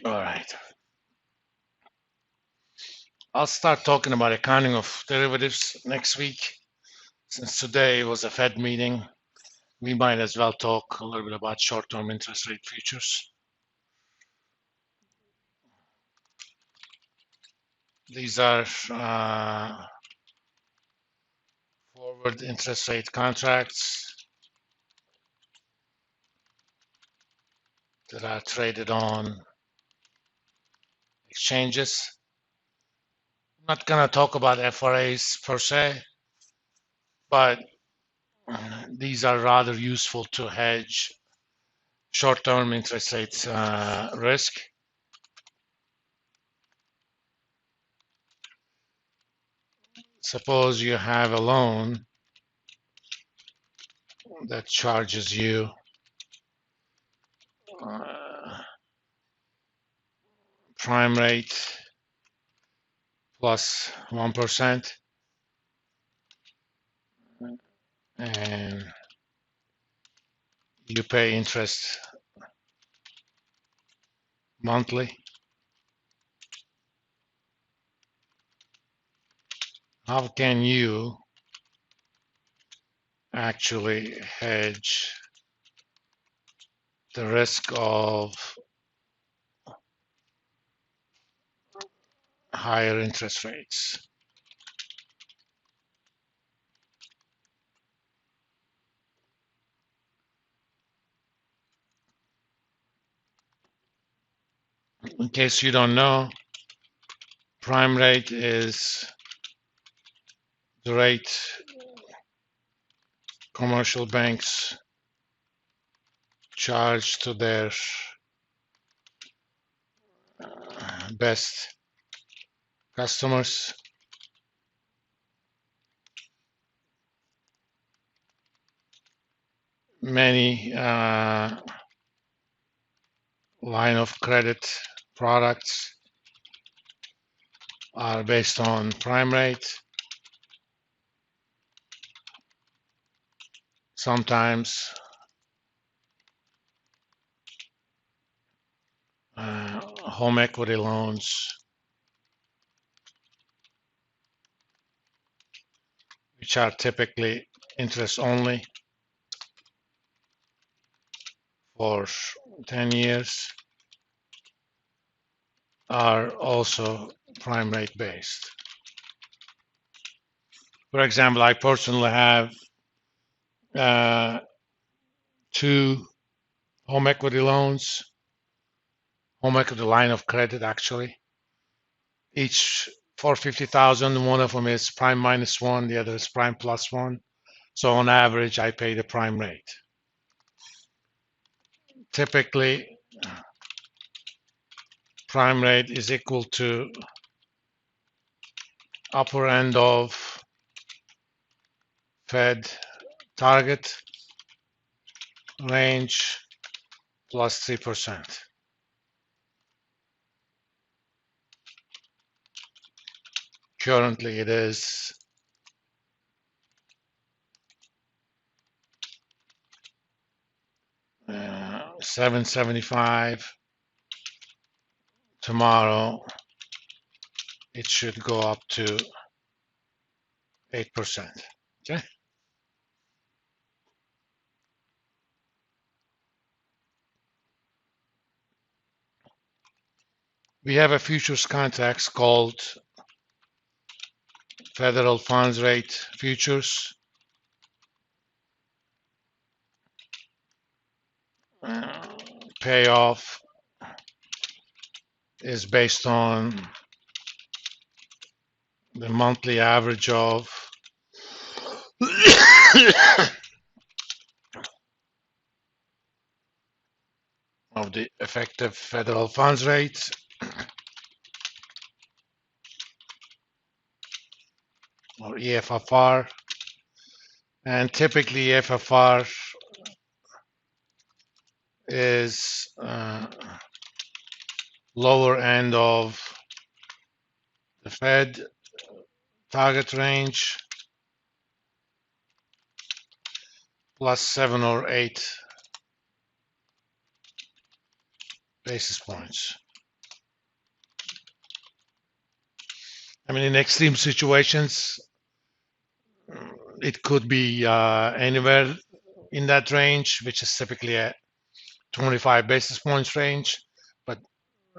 All right. I'll start talking about accounting of derivatives next week. Since today was a Fed meeting, we might as well talk a little bit about short-term interest rate futures. These are forward interest rate contracts that are traded on exchanges. I'm not going to talk about FRAs per se, but these are rather useful to hedge short-term interest rate risk. Suppose you have a loan that charges you prime rate plus 1%, and you pay interest monthly. How can you actually hedge the risk of higher interest rates? In case you don't know, prime rate is the rate commercial banks charge to their best customers. Many line of credit products are based on prime rate. Sometimes home equity loans, which are typically interest only for 10 years, are also prime rate based. For example, I personally have two home equity loans, home equity line of credit actually, each for 50,000. One of them is prime -1, the other is prime +1. So on average, I pay the prime rate. Typically, prime rate is equal to upper end of Fed target range plus 3%. Currently, it is 775. Tomorrow, it should go up to 8%. Okay. We have a futures contract called Federal Funds Rate Futures. Payoff is based on the monthly average of of the effective federal funds rate or EFFR, and typically EFFR is lower end of the Fed target range plus 7 or 8 basis points. I mean, in extreme situations, it could be anywhere in that range, which is typically a 25 basis points range, but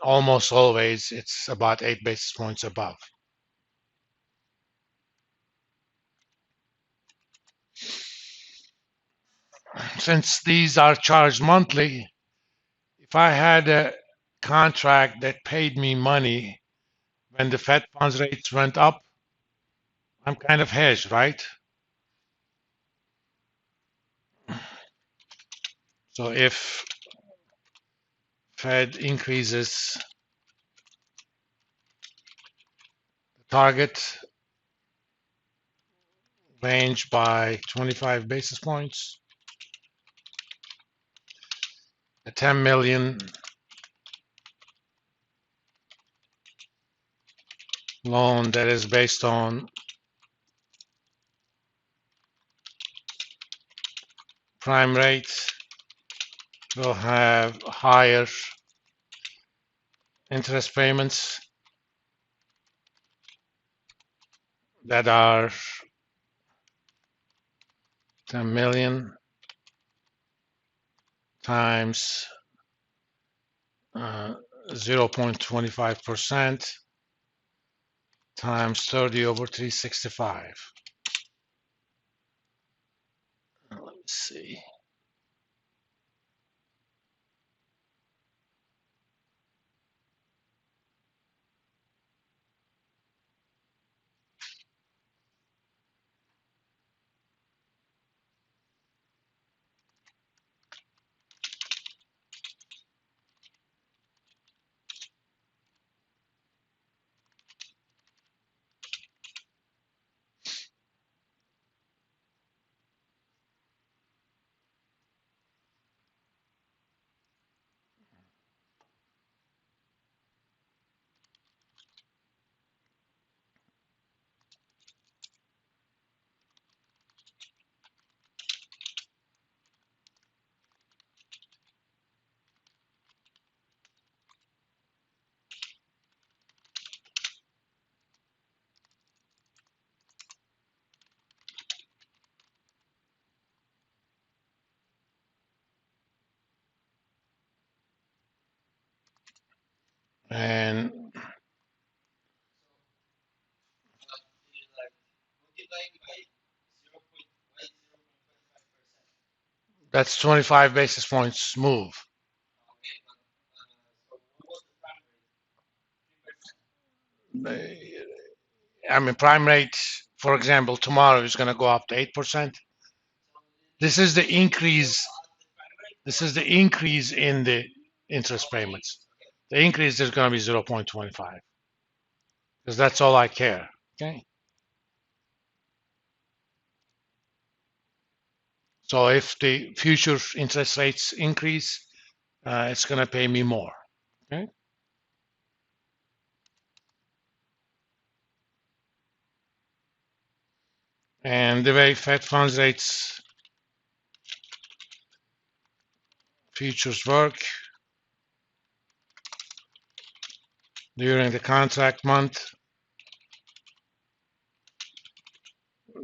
almost always it's about 8 basis points above. Since these are charged monthly, if I had a contract that paid me money when the Fed funds rates went up, I'm kind of hedged, right? So if Fed increases the target range by 25 basis points, a 10 million loan that is based on prime rate will have higher interest payments that are 10 million times 0.25% times 30 over 365. Let's see. And that's 25 basis points move. I mean, prime rate, for example, tomorrow is going to go up to 8%. This is the increase. This is the increase in the interest payments. The increase is going to be 0.25 because that's all I care. Okay. So if the future interest rates increase, it's going to pay me more. Okay. And the way Fed funds rates futures work during the contract month,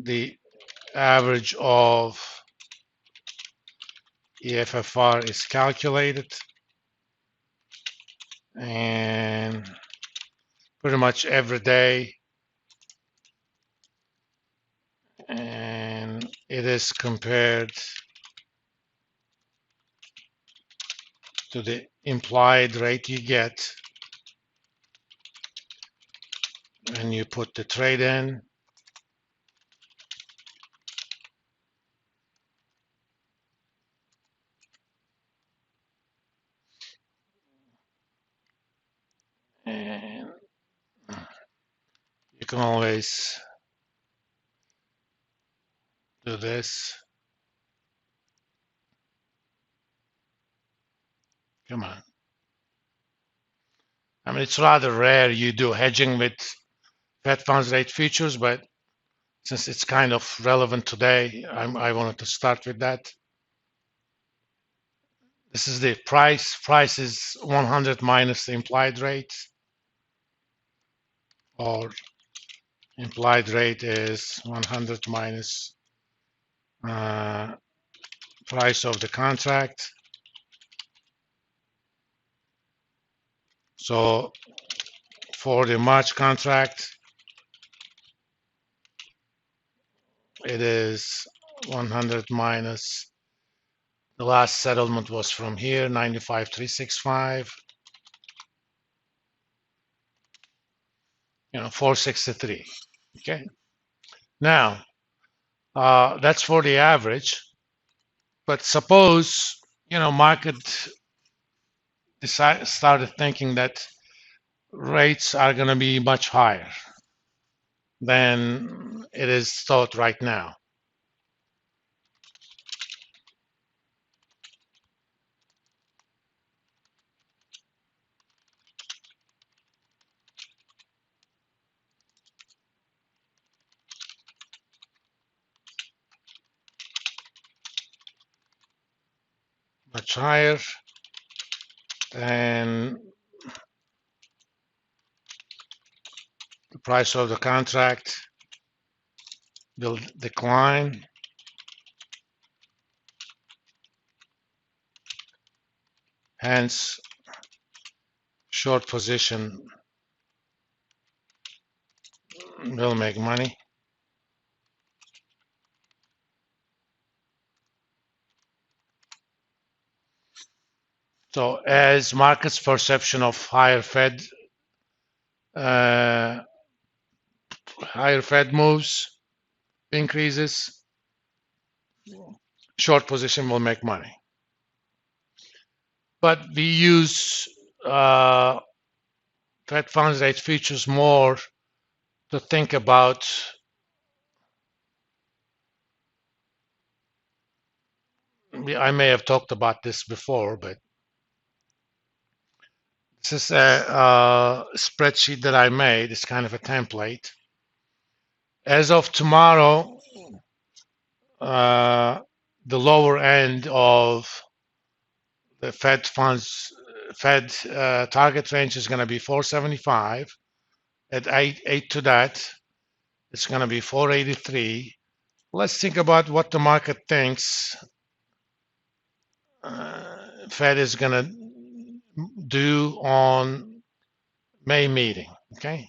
the average of EFFR is calculated, and pretty much every day, and it is compared to the implied rate you get when you put the trade in. And you can always do this. Come on. I mean, it's rather rare you do hedging with Fed funds rate futures, but since it's kind of relevant today, I wanted to start with that. This is the price. Price is 100 minus the implied rate, or Implied rate is 100 minus price of the contract. So for the March contract, it is 100 minus the last settlement was from here, 95,365. 463. Okay. Now, that's for the average. But suppose, market started thinking that rates are going to be much higher than it is thought right now. Much higher than the price of the contract will decline. Hence, short position will make money. So as market's perception of higher Fed moves increases, short position will make money. But we use Fed funds rate futures more to think about I may have talked about this before, but this is a spreadsheet that I made. It's kind of a template. As of tomorrow, the lower end of the Fed target range is going to be 475. At 8 to that, it's going to be 483. Let's think about what the market thinks Fed is going to do on May meeting. Okay.